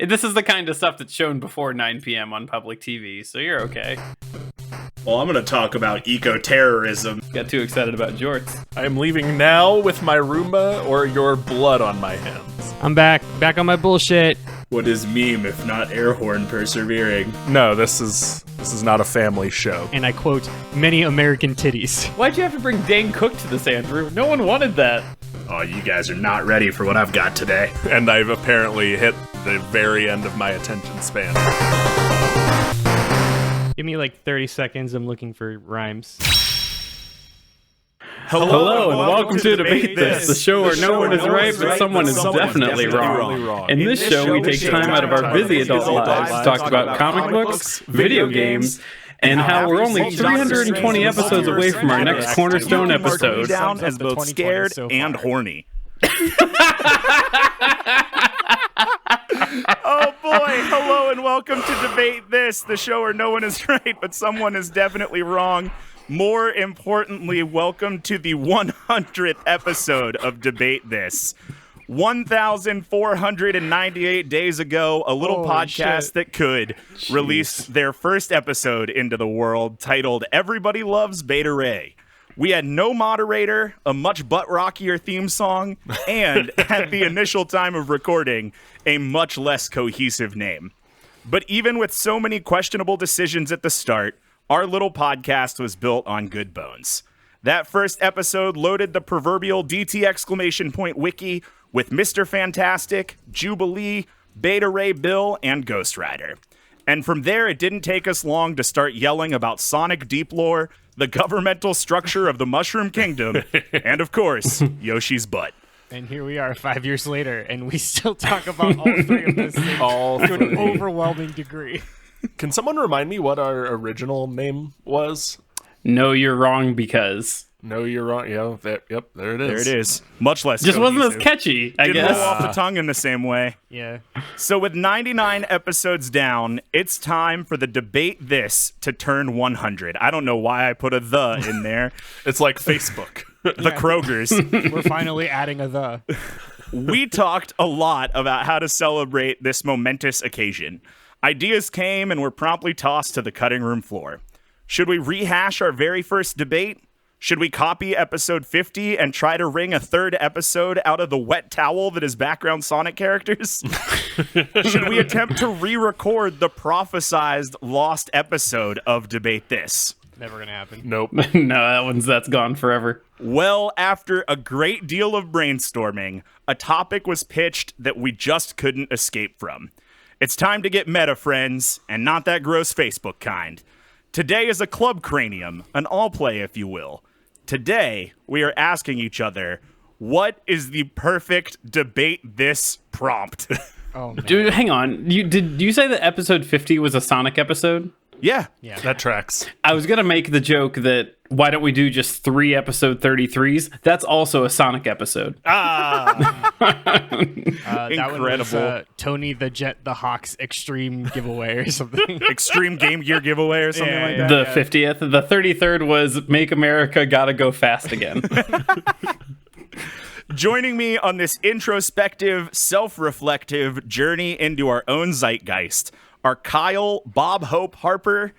This is the kind of stuff that's shown before 9 p.m. on public TV, so you're okay. Well, I'm going to talk about eco-terrorism. Got too excited about jorts. I am leaving now with my Roomba or your blood on my hands. I'm back on my bullshit. What is meme if not air horn persevering? No, this is not a family show. And I quote, many American titties. Why'd you have to bring Dane Cook to this, Andrew? No one wanted that. Oh, you guys are not ready for what I've got today. And I've apparently hit the very end of my attention span. Give me like 30 seconds. I'm looking for rhymes. Hello and welcome to Debate This, the show where no one is right, but someone is definitely wrong. In this show, we take time out of our busy adult lives to talk about comic books, video games, and how we're only 320 episodes away from our next cornerstone episode. Down as both scared and horny. Oh boy, hello and welcome to Debate This, the show where no one is right, but someone is definitely wrong. More importantly, welcome to the 100th episode of Debate This. 1,498 days ago, a little podcast that could released their first episode into the world titled Everybody Loves Beta Ray. We had no moderator, a much butt-rockier theme song, and at the initial time of recording, a much less cohesive name. But even with so many questionable decisions at the start, our little podcast was built on good bones. That first episode loaded the proverbial DT! Wiki with Mr. Fantastic, Jubilee, Beta Ray Bill, and Ghost Rider. And from there, it didn't take us long to start yelling about Sonic Deep Lore, the governmental structure of the Mushroom Kingdom, and of course, Yoshi's butt. And here we are 5 years later, and we still talk about all three of those things to an overwhelming degree. Can someone remind me what our original name was? No, you're wrong because... No, you're wrong. Yeah, there it is. There it is. Much less just cohesive. wasn't as catchy, I Didn't guess. roll off the tongue in the same way. Yeah. So with 99 episodes down, it's time for the Debate This to turn 100. I don't know why I put a "the" in there. It's like Facebook. The Krogers. We're finally adding a "the." We talked a lot about how to celebrate this momentous occasion. Ideas came and were promptly tossed to the cutting room floor. Should we rehash our very first debate? Should we copy episode 50 and try to wring a third episode out of the wet towel that is background Sonic characters? Should we attempt to re-record the prophesized lost episode of Debate This? Never gonna happen. Nope. No, that's gone forever. Well, after a great deal of brainstorming, a topic was pitched that we just couldn't escape from. It's time to get meta, friends, and not that gross Facebook kind. Today is a club cranium, an all-play, if you will. Today, we are asking each other, what is the perfect Debate This prompt? Oh, man. Dude, hang on. Did you say that episode 50 was a Sonic episode? Yeah. That tracks. I was going to make the joke that why don't we do just 3 episode 33s? That's also a Sonic episode. That Incredible. one was, Tony the Jet the Hawk's Extreme giveaway or something. Extreme Game Gear giveaway or something like that. The 50th. The 33rd was Make America Gotta Go Fast Again. Joining me on this introspective, self-reflective journey into our own zeitgeist are Kyle Bob Hope Harper,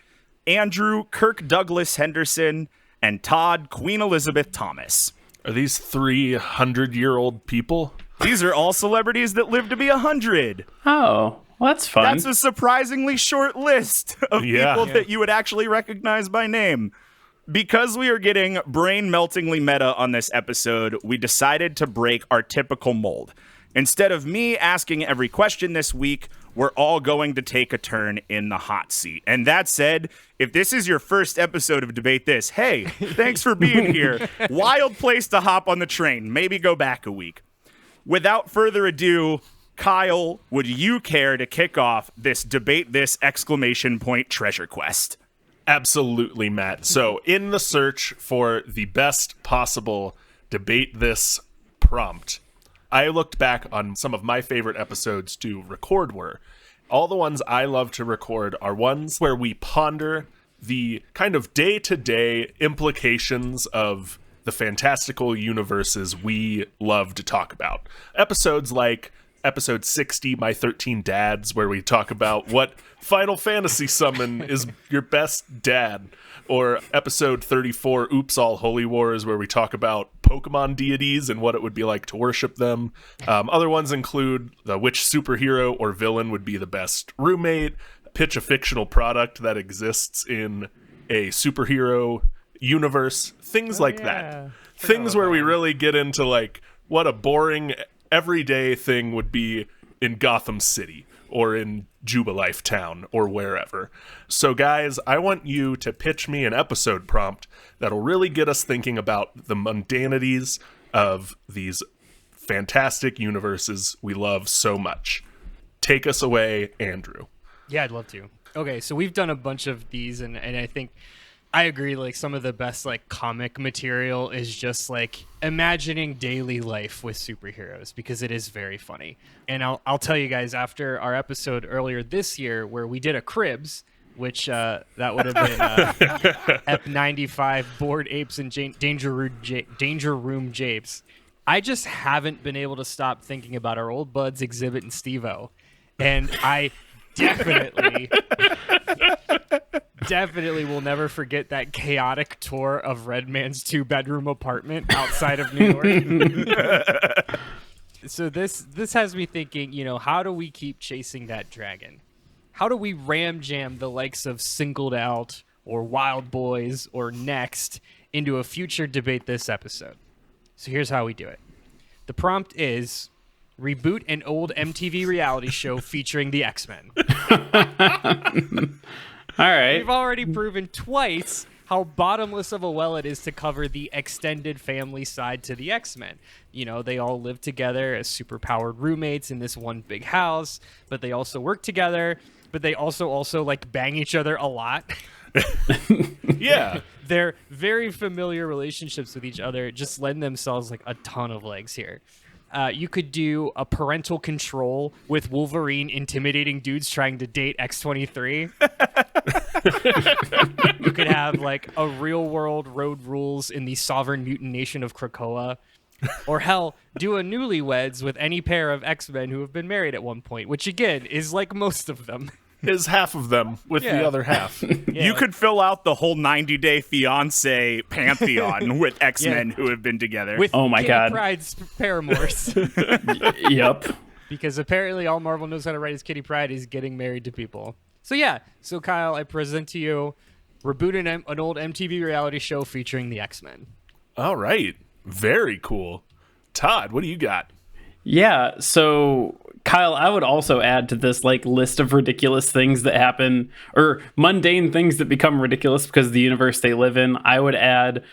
Andrew Kirk Douglas Henderson, and Todd Queen Elizabeth Thomas. Are these 300-year-old people? These are all celebrities that live to be 100. Oh, well, that's fun. That's a surprisingly short list of people that you would actually recognize by name. Because we are getting brain-meltingly meta on this episode, we decided to break our typical mold. Instead of me asking every question this week, we're all going to take a turn in the hot seat. And that said, if this is your first episode of Debate This, hey, thanks for being here. Wild place to hop on the train. Maybe go back a week. Without further ado, Kyle, would you care to kick off this Debate This exclamation point treasure quest? Absolutely, Matt. So in the search for the best possible Debate This prompt, I looked back on some of my favorite episodes to record were. All the ones I love to record are ones where we ponder the kind of day-to-day implications of the fantastical universes we love to talk about. Episodes like episode 60, My 13 Dads, where we talk about what Final Fantasy summon is your best dad. Or episode 34, Oops All Holy Wars, where we talk about Pokemon deities and what it would be like to worship them. Other ones include which superhero or villain would be the best roommate, pitch a fictional product that exists in a superhero universe, things like that. Things where we really get into like what a boring everyday thing would be in Gotham City or in Jubilife Town or wherever. So guys, I want you to pitch me an episode prompt that'll really get us thinking about the mundanities of these fantastic universes we love so much. Take us away, Andrew. Yeah, I'd love to. Okay, so we've done a bunch of these, and I think I agree, like, some of the best, like, comic material is just, like, imagining daily life with superheroes, because it is very funny. And I'll tell you guys, after our episode earlier this year where we did a Cribs, which that would have been Ep 95, Bored Apes and Danger Room Japes, I just haven't been able to stop thinking about our old buds, Exhibit and Steve-O. And I definitely will never forget that chaotic tour of Redman's 2-bedroom apartment outside of New York. So this has me thinking, you know, how do we keep chasing that dragon? How do we ram jam the likes of Singled Out or Wild Boys or Next into a future Debate This episode? So here's how we do it. The prompt is reboot an old MTV reality show featuring the X-Men. All right. We've already proven twice how bottomless of a well it is to cover the extended family side to the X-Men. You know, they all live together as superpowered roommates in this one big house, but they also work together, but they also like bang each other a lot. Yeah. Their very familiar relationships with each other just lend themselves like a ton of legs here. You could do a parental control with Wolverine intimidating dudes trying to date X-23. You could have like a real world road rules in the sovereign mutant nation of Krakoa. Or hell, do a Newlyweds with any pair of X-Men who have been married at one point, which again is like most of them. Is half of them with the other half. Yeah. You could fill out the whole 90-Day Fiancé pantheon with X-Men who have been together. With Oh my Kitty God. Pryde's paramours. Yep. Because apparently all Marvel knows how to write is Kitty Pryde is getting married to people. So yeah, so Kyle, I present to you rebooting an old MTV reality show featuring the X-Men. All right. Very cool. Todd, what do you got? Yeah, so Kyle, I would also add to this like list of ridiculous things that happen, or mundane things that become ridiculous because of the universe they live in. I would add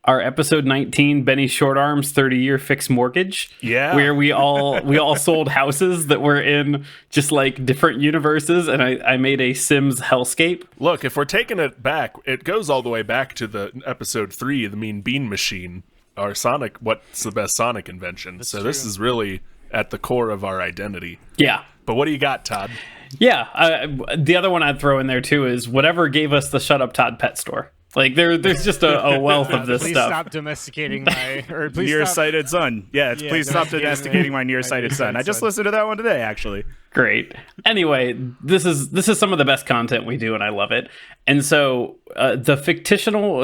our episode 19, Benny Shortarm's 30-year fixed mortgage. Yeah. Where we all sold houses that were in just like different universes, and I made a Sims hellscape. Look, if we're taking it back, it goes all the way back to the episode 3, the Mean Bean Machine, our Sonic, what's the best Sonic invention. That's true. This is really at the core of our identity. Yeah. But what do you got, Todd? Yeah, the other one I'd throw in there too is whatever gave us the Shut Up Todd pet store. Like there's just a wealth of this please stuff. Stop domesticating my please nearsighted son. Yeah, please stop domesticating my nearsighted son. I just listened to that one today, actually. Great. Anyway, this is some of the best content we do, and I love it. And so the fictional.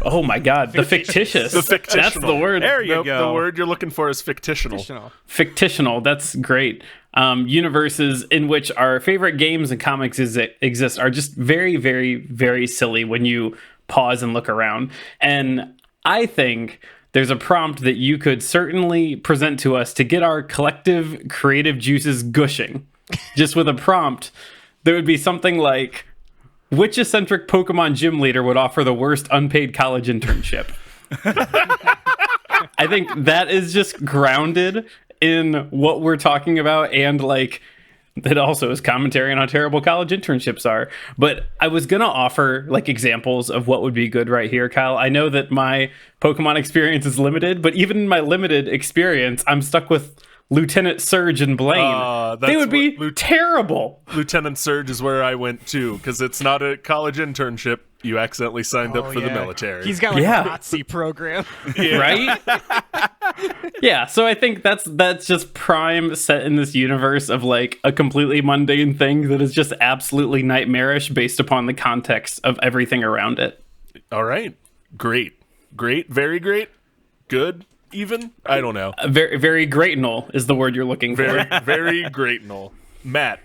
Oh my God, the fictitious. The fictitional. That's the word. There you go. The word you're looking for is fictitional. Fictitional. That's great. Universes in which our favorite games and comics exist are just very, very, very silly when you pause and look around. And I think there's a prompt that you could certainly present to us to get our collective creative juices gushing. Just with a prompt, there would be something like, which eccentric Pokemon gym leader would offer the worst unpaid college internship? I think that is just grounded in what we're talking about, and like that also is commentary on how terrible college internships are. But I was gonna offer like examples of what would be good right here, Kyle. I know that my Pokemon experience is limited, but even in my limited experience, I'm stuck with Lieutenant Surge and Blaine. They would be terrible. Lieutenant Surge is where I went to, because it's not a college internship. You accidentally signed up for the military. He's got like a Nazi program. Right? Yeah, so I think that's just prime set in this universe of like a completely mundane thing that is just absolutely nightmarish based upon the context of everything around it. All right. Great. Very great. Good. Even. I don't know. Very, very great-nul is the word you're looking for. Very great. Matt,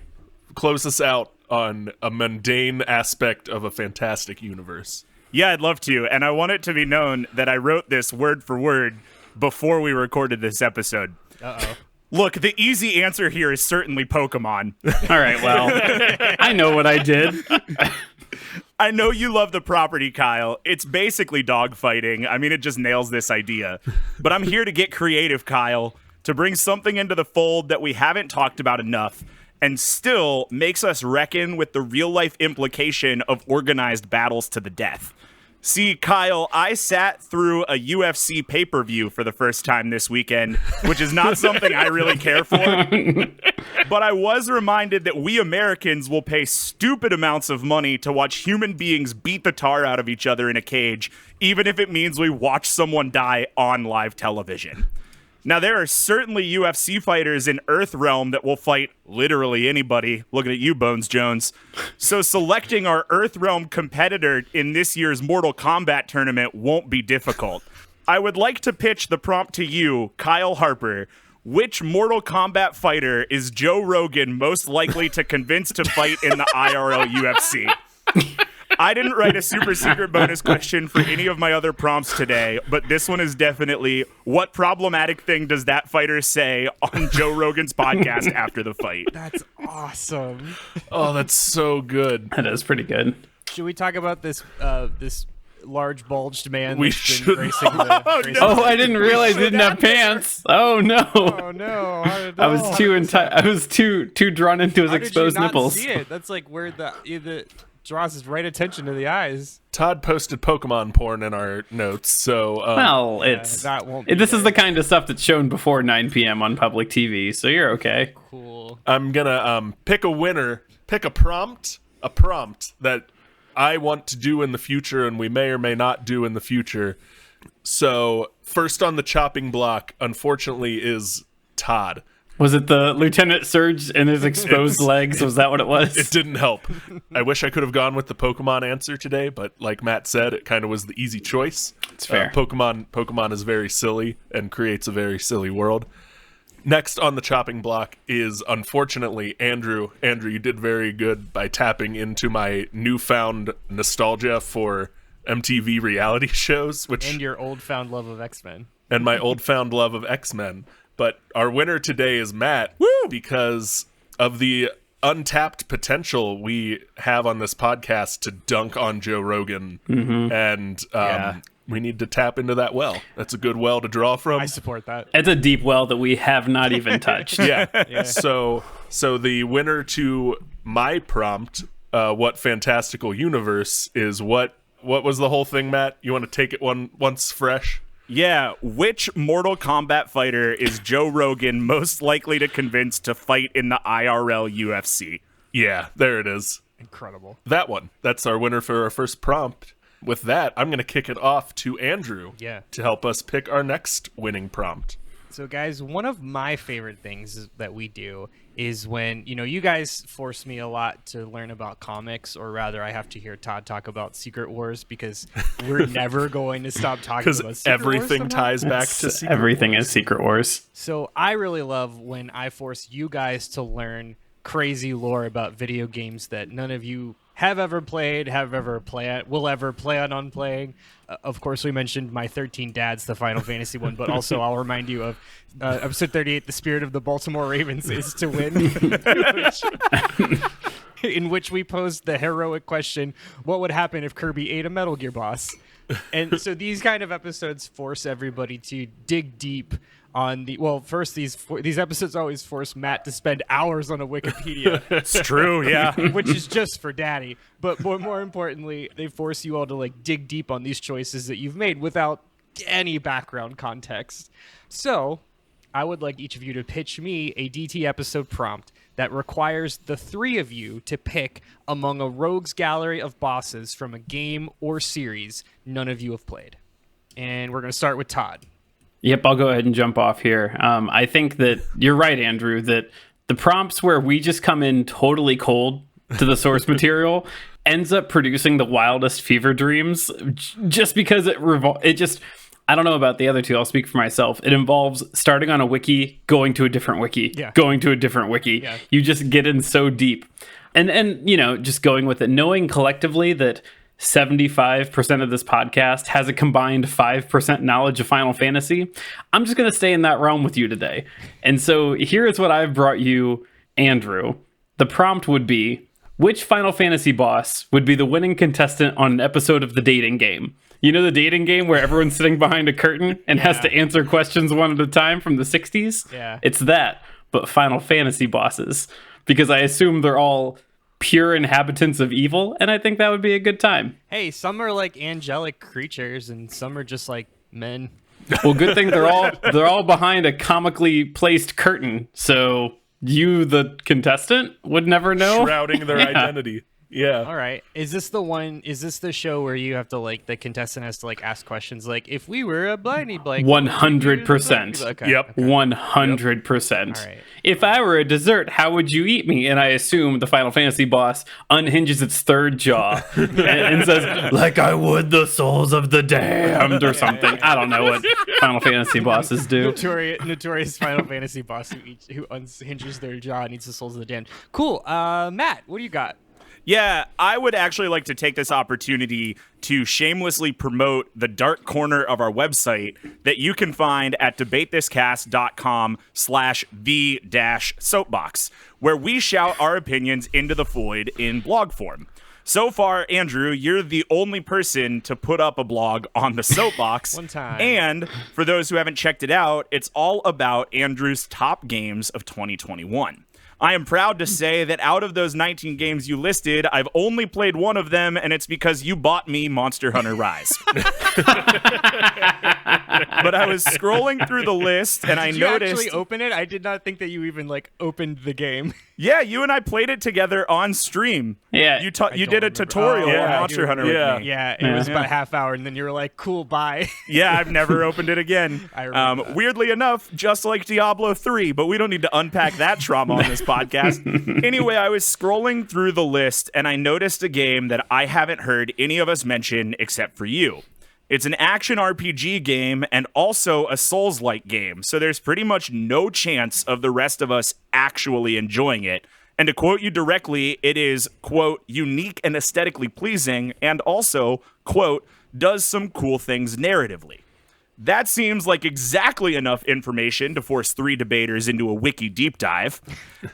close us out on a mundane aspect of a fantastic universe. Yeah, I'd love to. And I want it to be known that I wrote this word for word before we recorded this episode. Uh-oh. Look, the easy answer here is certainly Pokemon. All right, well, I know what I did. I know you love the property, Kyle. It's basically dogfighting. I mean, it just nails this idea. But I'm here to get creative, Kyle, to bring something into the fold that we haven't talked about enough and still makes us reckon with the real-life implication of organized battles to the death. See, Kyle, I sat through a UFC pay-per-view for the first time this weekend, which is not something I really care for. But I was reminded that we Americans will pay stupid amounts of money to watch human beings beat the tar out of each other in a cage, even if it means we watch someone die on live television. Now, there are certainly UFC fighters in Earthrealm that will fight literally anybody. Looking at you, Bones Jones. So selecting our Earthrealm competitor in this year's Mortal Kombat tournament won't be difficult. I would like to pitch the prompt to you, Kyle Harper. Which Mortal Kombat fighter is Joe Rogan most likely to convince to fight in the IRL UFC? I didn't write a super secret bonus question for any of my other prompts today, but this one is definitely, what problematic thing does that fighter say on Joe Rogan's podcast after the fight? That's awesome. Oh, that's so good. That is pretty good. Should we talk about this this large bulged man We that's been should. gracing the Oh, I didn't realize he didn't have pants. Oh no. Oh no. I was too drawn into his exposed nipples. See it? That's like where the draws his right attention to the eyes. Todd posted Pokemon porn in our notes, so Well, it's that won't be this is there. the kind of stuff that's shown before 9 p.m. on public TV, so you're okay. Cool. I'm gonna pick a winner, pick a prompt that I want to do in the future, and we may or may not do in the future. So first on the chopping block, unfortunately, is Todd. Was it the Lieutenant Surge and his exposed legs? Was that what it was? It didn't help. I wish I could have gone with the Pokemon answer today, but like Matt said, it kind of was the easy choice. It's fair. Pokemon is very silly and creates a very silly world. Next on the chopping block is, unfortunately, Andrew. Andrew, you did very good by tapping into my newfound nostalgia for MTV reality shows, And your old found love of X-Men. and my old found love of X-Men. But our winner today is Matt, because of the untapped potential we have on this podcast to dunk on Joe Rogan. And we need to tap into that well. That's a good well to draw from. I support that. It's a deep well that we have not even touched. Yeah. So the winner to my prompt, what fantastical universe, is what was the whole thing, Matt? You want to take it once fresh? Yeah, which Mortal Kombat fighter is Joe Rogan most likely to convince to fight in the IRL UFC? Yeah, there it is. Incredible. That one. That's our winner for our first prompt. With that, I'm going to kick it off to Andrew to help us pick our next winning prompt. So, guys, one of my favorite things that we do is when, you guys force me a lot to learn about comics, or rather I have to hear Todd talk about Secret Wars because we're never going to stop talking about Because Secret Wars everything somehow. ties back to Secret Everything Wars. is Secret Wars. So I really love when I force you guys to learn crazy lore about video games that none of you have ever played, will ever plan on playing. Of course, we mentioned my 13 Dads, the Final Fantasy one, but also I'll remind you of episode 38, The Spirit of the Baltimore Ravens is to win, in which we posed the heroic question, what would happen if Kirby ate a Metal Gear boss? And so these kind of episodes force everybody to dig deep on first these episodes always force Matt to spend hours on a Wikipedia. It's true, yeah. Which is just for daddy. But more importantly, they force you all to dig deep on these choices that you've made without any background context. So I would like each of you to pitch me a DT episode prompt that requires the three of you to pick among a rogues gallery of bosses from a game or series none of you have played. And we're going to start with Todd. Yep, I'll go ahead and jump off here. I think that you're right, Andrew, that the prompts where we just come in totally cold to the source material ends up producing the wildest fever dreams just because it just, I don't know about the other two, I'll speak for myself. It involves starting on a wiki, going to a different wiki, going to a different wiki. Yeah. You just get in so deep. And you know, just going with it, knowing collectively that 75% of this podcast has a combined 5% knowledge of Final Fantasy, I'm just going to stay in that realm with you today. And so here is what I've brought you, Andrew. The prompt would be, which Final Fantasy boss would be the winning contestant on an episode of the dating game? You know, the dating game where everyone's sitting behind a curtain and has to answer questions one at a time from the 60s? Yeah. It's that, but Final Fantasy bosses. Because I assume they're all pure inhabitants of evil, and I think that would be a good time. Hey, some are like angelic creatures, and some are just like men. Well, good thing they're all behind a comically placed curtain, so you, the contestant, would never know. Shrouding their identity. Yeah. All right. Is this the show where you have to, like, the contestant has to, like, ask questions like, if we were a blindy blank? 100%. Okay. Yep. 100%. All right. If I were a dessert, how would you eat me? And I assume the Final Fantasy boss unhinges its third jaw and says, like I would the souls of the damned or something. I don't know what Final Fantasy bosses do. Notorious Final Fantasy boss who unhinges their jaw and eats the souls of the damned. Cool. Matt, what do you got? Yeah, I would actually like to take this opportunity to shamelessly promote the dark corner of our website that you can find at debatethiscast.com/the-soapbox, where we shout our opinions into the void in blog form. So far, Andrew, you're the only person to put up a blog on the soapbox. One time. And for those who haven't checked it out, it's all about Andrew's top games of 2021. I am proud to say that out of those 19 games you listed, I've only played one of them, and it's because you bought me Monster Hunter Rise. But I was scrolling through the list, and I noticed... Did you actually open it? I did not think that you even, like, opened the game. Yeah, you and I played it together on stream. Yeah. You did a tutorial on Monster Hunter with me. Yeah, it was about a half hour, and then you were like, cool, bye. Yeah, I've never opened it again. I remember that. Weirdly enough, just like Diablo 3, but we don't need to unpack that trauma on this podcast. Anyway, I was scrolling through the list, and I noticed a game that I haven't heard any of us mention except for you. It's an action RPG game and also a Souls-like game, so there's pretty much no chance of the rest of us actually enjoying it. And to quote you directly, it is, quote, unique and aesthetically pleasing, and also, quote, does some cool things narratively. That seems like exactly enough information to force 3 debaters into a wiki deep dive.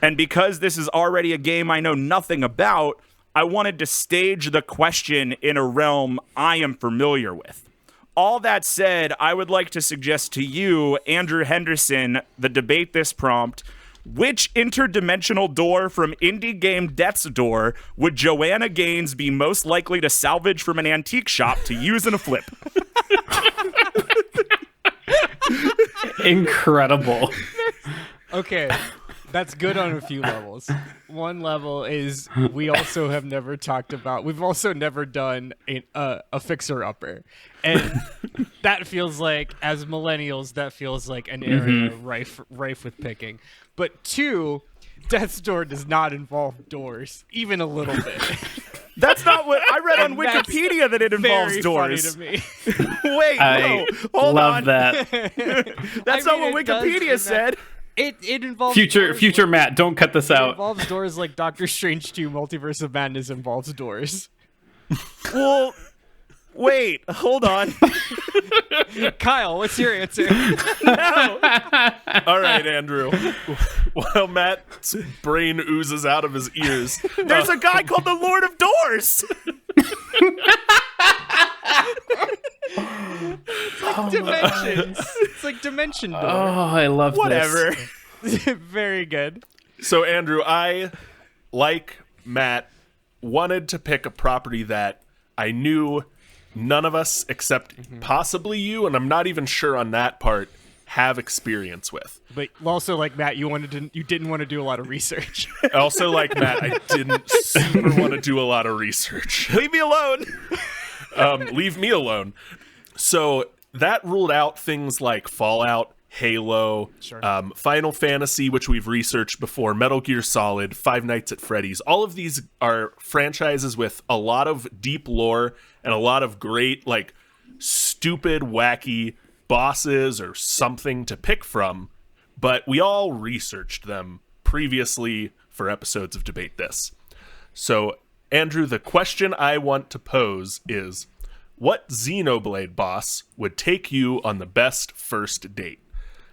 And because this is already a game I know nothing about, I wanted to stage the question in a realm I am familiar with. All that said, I would like to suggest to you, Andrew Henderson, the debate this prompt, which interdimensional door from indie game Death's Door would Joanna Gaines be most likely to salvage from an antique shop to use in a flip? Incredible. Okay, that's good on a few levels. One level is we've also never done a fixer-upper. And that feels like, as millennials, that feels like an area rife with picking. But 2, Death's Door does not involve doors, even a little bit. That's not what I read on Wikipedia, that it involves doors. Very funny to me. Wait, no, hold love on. that. That's not what Wikipedia said. It involves Future Matt, don't cut this It out. involves doors like Doctor Strange 2 Multiverse of Madness involves doors. Well, wait, hold on. Kyle, what's your answer? All right, Andrew. While Matt's brain oozes out of his ears. There's a guy called the Lord of Doors. Dimensions. It's like Dimension Door. Oh, I love Whatever. this. Very good. So, Andrew, I, like Matt, wanted to pick a property that I knew none of us, except possibly you, and I'm not even sure on that part, have experience with. But also, like Matt, you didn't want to do a lot of research. Also, like Matt, I didn't super want to do a lot of research. Leave me alone. Leave me alone. So that ruled out things like Fallout, Halo, Final Fantasy, which we've researched before, Metal Gear Solid, Five Nights at Freddy's. All of these are franchises with a lot of deep lore and a lot of great, like, stupid, wacky bosses or something to pick from, but we all researched them previously for episodes of Debate This. So, Andrew, the question I want to pose is, what Xenoblade boss would take you on the best first date?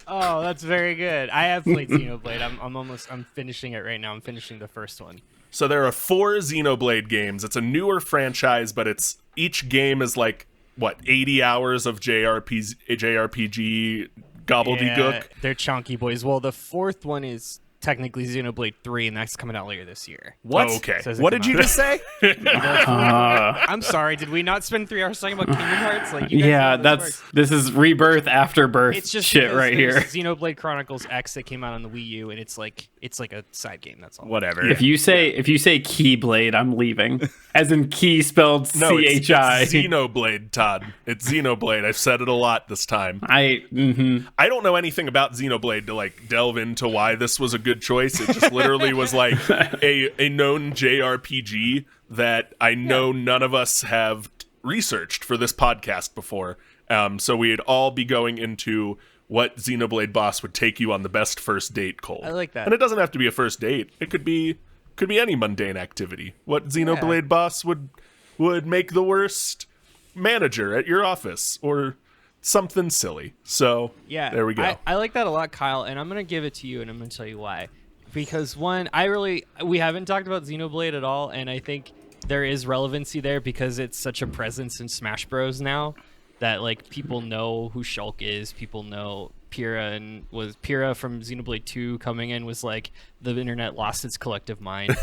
Oh, that's very good. I have played Xenoblade. I'm finishing it right now. I'm finishing the first one. So there are 4 Xenoblade games. It's a newer franchise, but each game is like, what, 80 hours of JRPG gobbledygook? Yeah, they're chunky boys. Well, the fourth one is technically Xenoblade 3, and that's coming out later this year. What? Oh, okay. What did you just say? I'm sorry. Did we not spend 3 hours talking about Kingdom Hearts? Like, you guys know how this works. This is rebirth after birth It's just shit right here. Xenoblade Chronicles X that came out on the Wii U, and it's like a side game. That's all. Whatever. If you say Keyblade, I'm leaving. As in key spelled No, it's CHI. Xenoblade, Todd. It's Xenoblade. I've said it a lot this time. I I don't know anything about Xenoblade to like delve into why this was a good choice. It just literally was like a known JRPG that I know none of us have researched for this podcast before. So we'd all be going into what Xenoblade boss would take you on the best first date, Cole. I like that. And it doesn't have to be a first date. It could be any mundane activity. What Xenoblade boss would make the worst manager at your office or something silly. So Yeah, there we go. I like that a lot, Kyle, and I'm gonna give it to you, and I'm gonna tell you why. Because one, we haven't talked about Xenoblade at all, and I think there is relevancy there because it's such a presence in Smash Bros. Now that like people know who Shulk is, people know Pyrrha, and was Pyrrha from Xenoblade 2 coming in was like the internet lost its collective mind.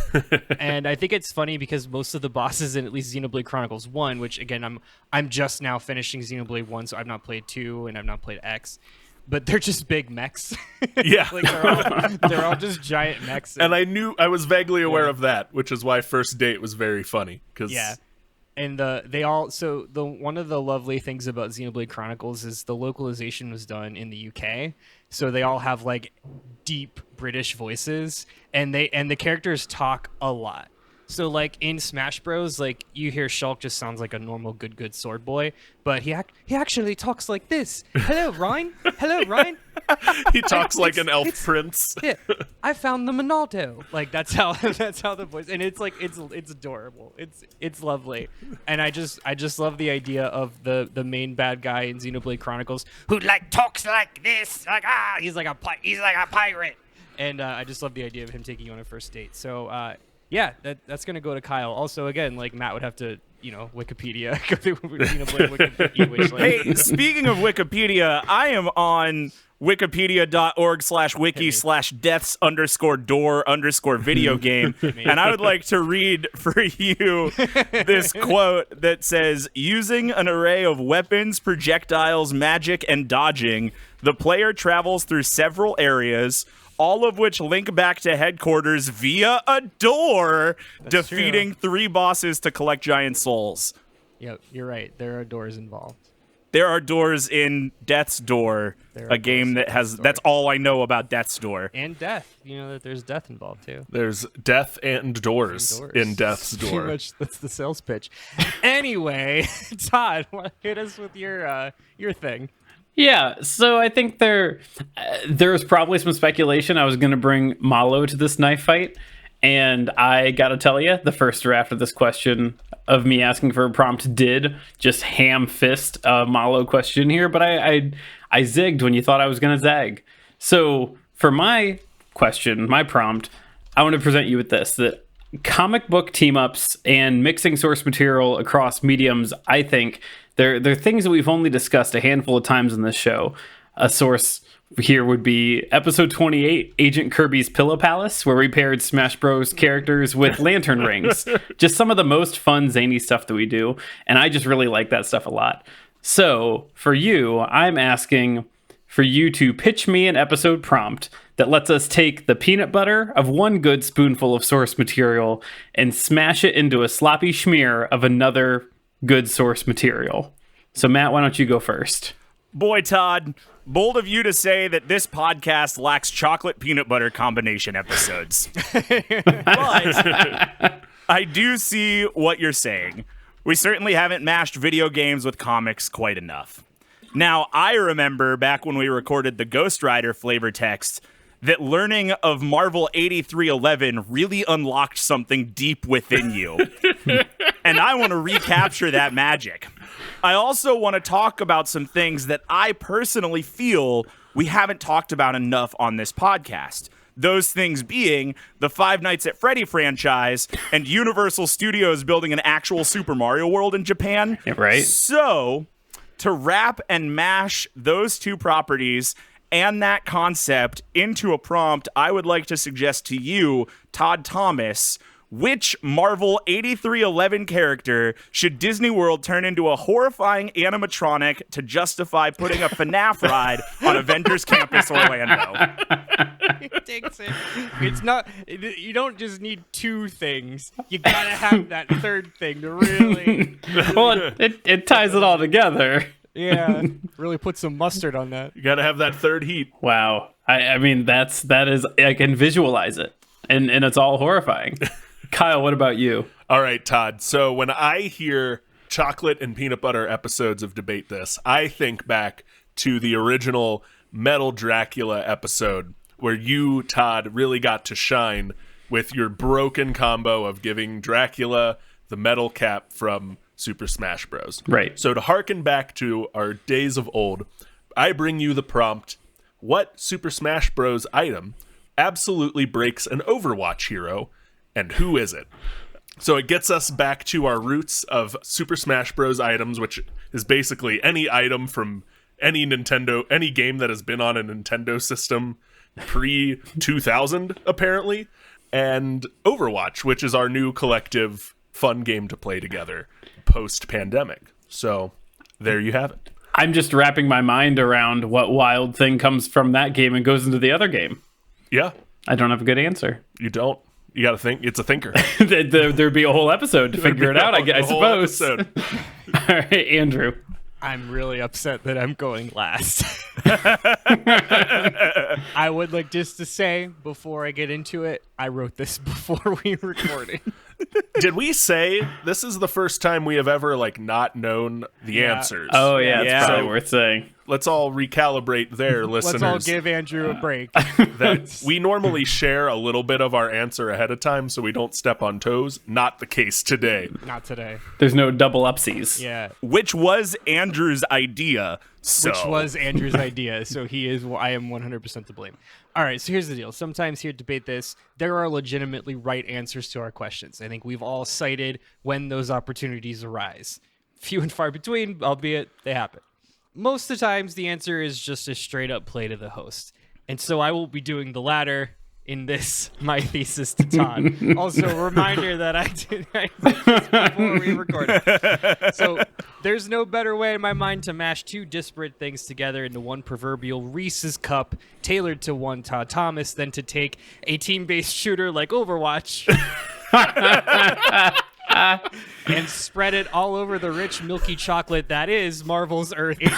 And I think it's funny because most of the bosses in at least Xenoblade Chronicles 1, which again I'm just now finishing Xenoblade 1, so I've not played 2 and I've not played X, but they're just big mechs. Yeah. Like they're all just giant mechs. And I was vaguely aware of that, which is why first date was very funny. Yeah. And one of the lovely things about Xenoblade Chronicles is the localization was done in the UK, so they all have like deep British voices, and the characters talk a lot. So like in Smash Bros, like you hear Shulk just sounds like a normal good sword boy, but he actually talks like this. Hello, Ryan. Hello, Ryan. He talks like an elf prince. Yeah, I found the Monaldo. Like that's how the voice, and it's like it's adorable. It's lovely, and I just love the idea of the main bad guy in Xenoblade Chronicles who like talks like this, like he's like a pirate, and I just love the idea of him taking you on a first date. So yeah, that's gonna go to Kyle. Also, again, like Matt would have to, Wikipedia. Go through Wikipedia, which, like, Hey, speaking of Wikipedia, I am on wikipedia.org/wiki/deaths_door_video game, and I would like to read for you this quote that says, using an array of weapons, projectiles, magic, and dodging, the player travels through several areas, all of which link back to headquarters via a door, defeating 3 bosses to collect giant souls. Yep, you're right. There are doors involved. There are doors in Death's Door, a game that has... That's all I know about Death's Door. And death. You know that there's death involved, too. There's death and doors in Death's Door. Pretty much, that's the sales pitch. Anyway, Todd, hit us with your thing. Yeah, so I think there's probably some speculation I was going to bring Malo to this knife fight, and I gotta tell you, the first draft of this question of me asking for a prompt did just ham fist a Malo question here, but I zigged when you thought I was going to zag. So for my question, my prompt, I want to present you with this, that comic book team-ups and mixing source material across mediums, I think, they're things that we've only discussed a handful of times in this show. A source here would be episode 28, Agent Kirby's Pillow Palace, where we paired Smash Bros. Characters with lantern rings. Just some of the most fun, zany stuff that we do, and I just really like that stuff a lot. So, for you, I'm asking for you to pitch me an episode prompt that lets us take the peanut butter of one good spoonful of source material and smash it into a sloppy schmear of another good source material. So Matt, why don't you go first? Boy, Todd, bold of you to say that this podcast lacks chocolate peanut butter combination episodes. But I do see what you're saying. We certainly haven't mashed video games with comics quite enough. Now, I remember back when we recorded the Ghost Rider flavor text that learning of Marvel 8311 really unlocked something deep within you. And I want to recapture that magic. I also want to talk about some things that I personally feel we haven't talked about enough on this podcast. Those things being the Five Nights at Freddy franchise and Universal Studios building an actual Super Mario World in Japan. Yeah, right. So, to wrap and mash those two properties and that concept into a prompt, I would like to suggest to you, Todd Thomas, which Marvel 8311 character should Disney World turn into a horrifying animatronic to justify putting a FNAF ride on Avengers Campus Orlando? It's not. You don't just need two things. You gotta have that third thing to really. Well, it ties it all together. Yeah, really put some mustard on that. You got to have that third heat. Wow. I mean, that is, I can visualize it, and it's all horrifying. Kyle, what about you? All right, Todd. So when I hear chocolate and peanut butter episodes of Debate This, I think back to the original Metal Dracula episode where you, Todd, really got to shine with your broken combo of giving Dracula the metal cap from Super Smash Bros. Right. So to harken back to our days of old, I bring you the prompt, what Super Smash Bros. Item absolutely breaks an Overwatch hero, and who is it? So it gets us back to our roots of Super Smash Bros. Items, which is basically any item from any game that has been on a Nintendo system pre-2000, apparently, and Overwatch, which is our new collective fun game to play together post-pandemic. So there you have it. I'm just wrapping my mind around what wild thing comes from that game and goes into the other game. Yeah. I don't have a good answer. You don't. You got to think. It's a thinker. There'd be a whole episode to figure it out, I suppose. All Episode. right, Andrew. I'm really upset that I'm going last. I would like just to say before I get into it, I wrote this before we recorded. Did we say this is the first time we have ever not known the answers? Oh, yeah, it's Yeah. probably worth saying. Let's all recalibrate there, listeners. Let's all give Andrew a break. that we normally share a little bit of our answer ahead of time so we don't step on toes. Not the case today. Not today. There's no double upsies. Yeah. Which was Andrew's idea. So. Which was Andrew's idea, so I am 100% to blame. All right, so here's the deal. Sometimes here at Debate This, there are legitimately right answers to our questions. I think we've all cited when those opportunities arise. Few and far between, albeit they happen. Most of the times, the answer is just a straight-up play to the host. And so I will be doing the latter in this, my thesis to Todd. Also, a reminder that I did this before we recorded. So there's no better way in my mind to mash two disparate things together into one proverbial Reese's cup tailored to one Todd Thomas than to take a team-based shooter like Overwatch and spread it all over the rich, milky chocolate that is Marvel's Earth 83.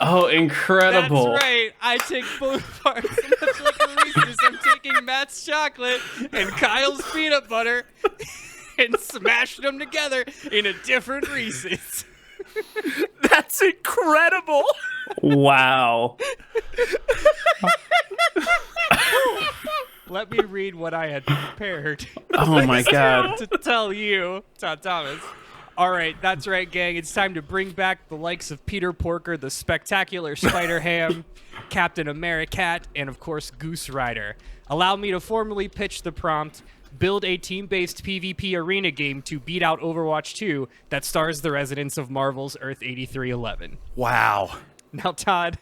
Oh, incredible. That's right. I take both parts. Much like a Reese's, I'm taking Matt's chocolate and Kyle's peanut butter and smashing them together in a different Reese's. That's incredible. Wow. Let me read what I had prepared. Oh, my God. To tell you, Todd Thomas. All right, that's right, gang. It's time to bring back the likes of Peter Porker, the Spectacular Spider-Ham, Captain Americat, and, of course, Goose Rider. Allow me to formally pitch the prompt, build a team-based PvP arena game to beat out Overwatch 2 that stars the residents of Marvel's Earth 8311. Wow. Now, Todd,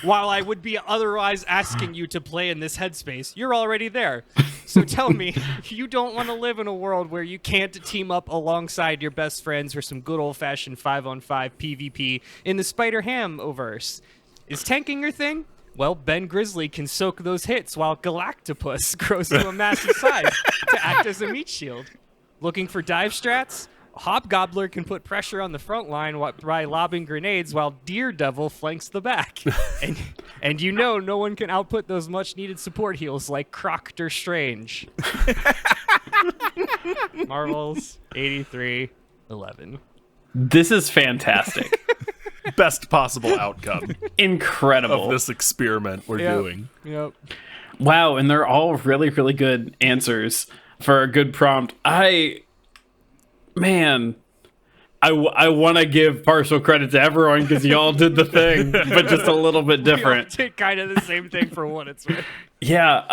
while I would be otherwise asking you to play in this headspace, you're already there. So tell me, you don't want to live in a world where you can't team up alongside your best friends for some good old-fashioned 5-on-5 PvP in the Spider-Ham-verse. Is tanking your thing? Well, Ben Grizzly can soak those hits while Galactopus grows to a massive size to act as a meat shield. Looking for dive strats? Hobgobbler can put pressure on the front line by lobbing grenades while Deer Devil flanks the back. and no one can output those much-needed support heals like Croctor Strange. Marvel's 83-11. This is fantastic. Best possible outcome Incredible. of this experiment we're doing. Yep. Wow, and they're all really, really good answers for a good prompt. I want to give partial credit to everyone because y'all did the thing, but just a little bit different. We all did kind of the same thing for what it's worth. Yeah,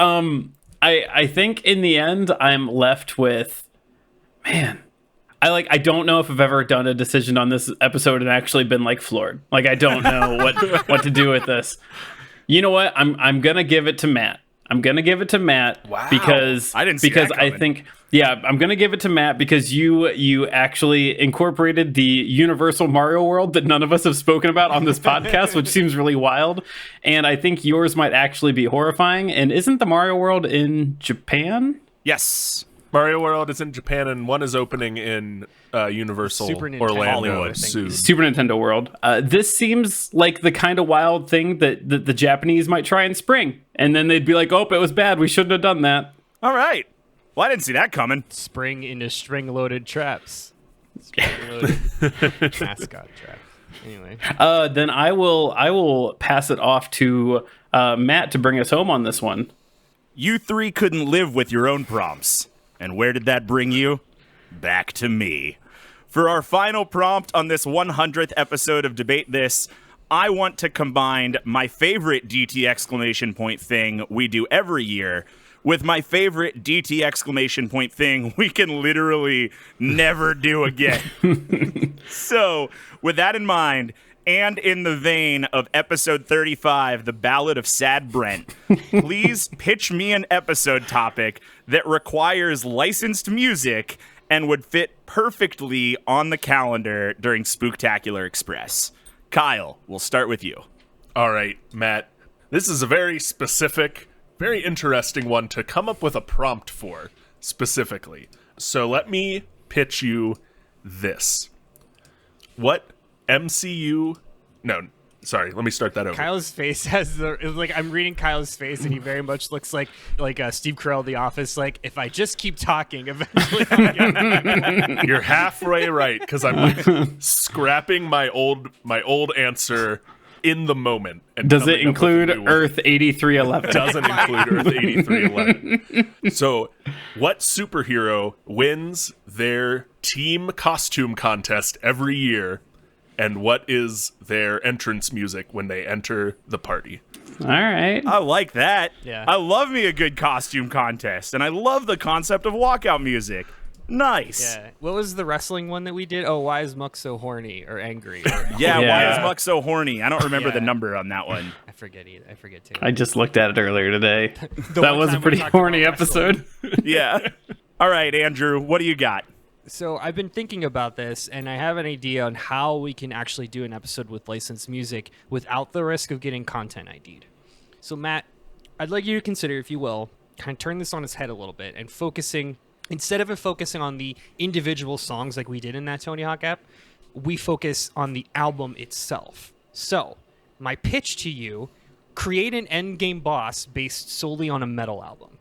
I think in the end I'm left with, I don't know if I've ever done a decision on this episode and actually been like floored. Like I don't know what to do with this. You know what? I'm gonna give it to Matt. Wow. Because I didn't see that I coming. think I'm gonna give it to Matt because you actually incorporated the universal Mario world that none of us have spoken about on this podcast, which seems really wild. And I think yours might actually be horrifying. And isn't the Mario world in Japan? Yes. Mario World is in Japan, and one is opening in Universal Super Nintendo Orlando Hollywood, soon. Super Nintendo World. This seems like the kind of wild thing that the Japanese might try in spring. And then they'd be like, oh, it was bad. We shouldn't have done that. All right. Well, I didn't see that coming. Spring into string-loaded traps. String-loaded mascot trap. Anyway. Then I will pass it off to Matt to bring us home on this one. You three couldn't live with your own prompts. And where did that bring you? Back to me. For our final prompt on this 100th episode of Debate This, I want to combine my favorite DT exclamation point thing we do every year with my favorite DT exclamation point thing we can literally never do again. So, with that in mind, and in the vein of episode 35, The Ballad of Sad Brent, please pitch me an episode topic that requires licensed music and would fit perfectly on the calendar during Spooktacular Express. Kyle, we'll start with you. All right, Matt. This is a very specific, very interesting one to come up with a prompt for specifically. So let me pitch you this. What MCU... No, sorry, let me start that over. Kyle's face has I'm reading Kyle's face, and he very much looks like Steve Carell, The Office. Like, if I just keep talking, eventually I'll get You're halfway right, because I'm like scrapping my old answer in the moment. And Does it coming up with a include new one. Earth 8311? Doesn't include Earth 8311. So, what superhero wins their team costume contest every year, and what is their entrance music when they enter the party? All right. I like that. Yeah. I love me a good costume contest, and I love the concept of walkout music. Nice. Yeah. What was the wrestling one that we did? Oh, why is Muck so horny or angry? Yeah, why Yeah. is Muck so horny? I don't remember Yeah. the number on that one. I forget either. I forget too. I just looked at it earlier today. The That one was a time we pretty talked horny about wrestling. episode. Yeah. All right, Andrew, what do you got? So I've been thinking about this, and I have an idea on how we can actually do an episode with licensed music without the risk of getting content ID'd. So Matt, I'd like you to consider, if you will, kind of turn this on its head a little bit and instead of focusing on the individual songs like we did in that Tony Hawk app, we focus on the album itself. So my pitch to you, create an endgame boss based solely on a metal album.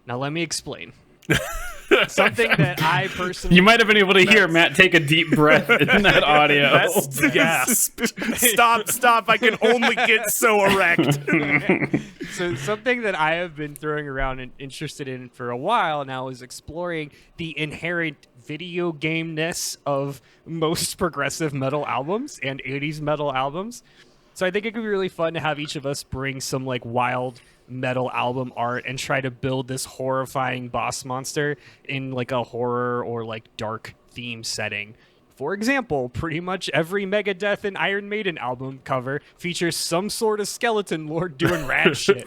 Now let me explain. Something that I personally... You might have been able to hear Matt take a deep breath in that audio. Gasp. Stop. I can only get so erect. So something that I have been throwing around and interested in for a while now is exploring the inherent video game-ness of most progressive metal albums and 80s metal albums. So I think it could be really fun to have each of us bring some like wild metal album art and try to build this horrifying boss monster in like a horror or like dark theme setting. For example, pretty much every Megadeth and Iron Maiden album cover features some sort of skeleton lord doing rad shit.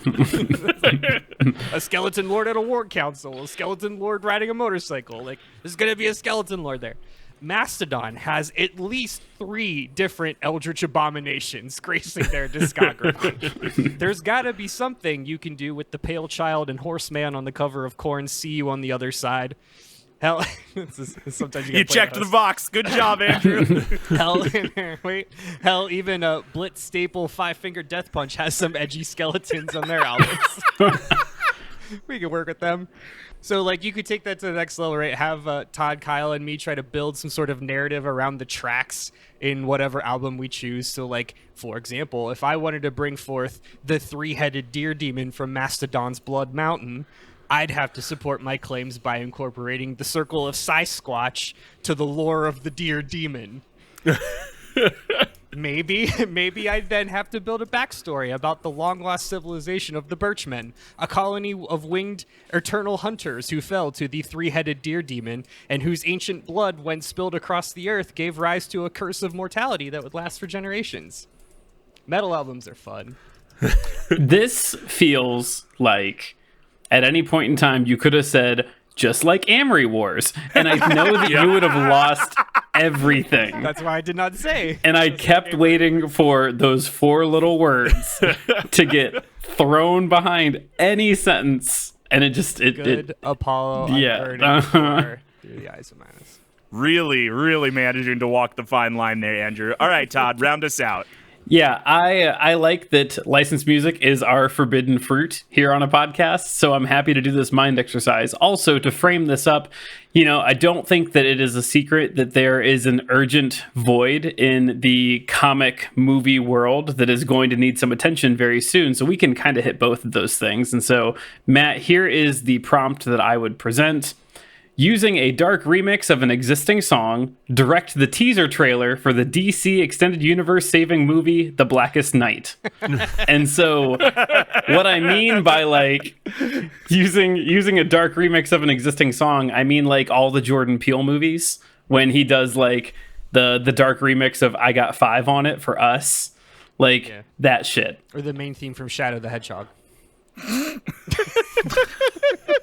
A skeleton lord at a war council, a skeleton lord riding a motorcycle. Like, there's gonna be a skeleton lord there. Mastodon has at least 3 different Eldritch Abominations gracing their discography. There's gotta be something you can do with the Pale Child and Horseman on the cover of Korn's See You on the Other Side. Hell, sometimes you You checked the box. Good job, Andrew. Hell, even Blitz Staple Five Finger Death Punch has some edgy skeletons on their albums. We can work with them. So, like, you could take that to the next level, right? Have Todd, Kyle, and me try to build some sort of narrative around the tracks in whatever album we choose. So, like, for example, if I wanted to bring forth the three-headed deer demon from Mastodon's Blood Mountain, I'd have to support my claims by incorporating the circle of Sasquatch to the lore of the deer demon. Maybe I'd then have to build a backstory about the long-lost civilization of the Birchmen, a colony of winged eternal hunters who fell to the three-headed deer demon and whose ancient blood, when spilled across the earth, gave rise to a curse of mortality that would last for generations. Metal albums are fun. This feels like at any point in time you could have said, just like Amory Wars. And I know that you would have lost everything. That's why I did not say. And I kept waiting for those four little words to get thrown behind any sentence. And it just... Good Apollo, yeah. unburdened for through the eyes of Manus. Really managing to walk the fine line there, Andrew. All right, Todd, round us out. Yeah, I like that licensed music is our forbidden fruit here on a podcast, so I'm happy to do this mind exercise. Also, to frame this up, you know, I don't think that it is a secret that there is an urgent void in the comic movie world that is going to need some attention very soon, so we can kind of hit both of those things. And so, Matt, here is the prompt that I would present. Using a dark remix of an existing song, direct the teaser trailer for the DC Extended Universe saving movie, The Blackest Night. And so what I mean by like using a dark remix of an existing song, I mean like all the Jordan Peele movies when he does like the dark remix of I Got Five on It for Us. Like that shit. Or the main theme from Shadow the Hedgehog.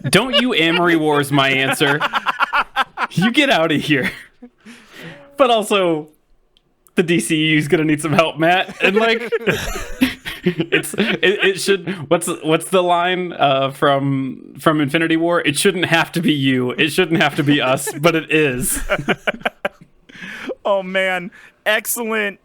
Don't you Amory Wars my answer. You get out of here. But also, the DCU is gonna need some help, Matt. And like, it should. What's the line from Infinity War? It shouldn't have to be you. It shouldn't have to be us, but it is. Oh man, excellent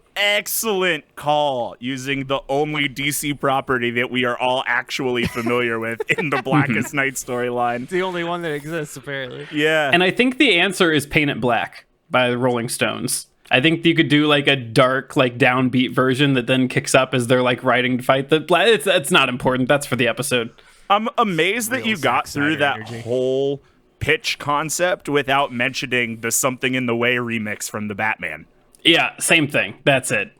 call, using the only DC property that we are all actually familiar with in the Blackest Night storyline. It's the only one that exists, apparently. Yeah. And I think the answer is Paint It Black by the Rolling Stones. I think you could do like a dark, like downbeat version that then kicks up as they're like riding to fight the black. It's not important. That's for the episode. I'm amazed that you got through that whole pitch concept without mentioning the Something in the Way remix from the Batman. Yeah, same thing. That's it.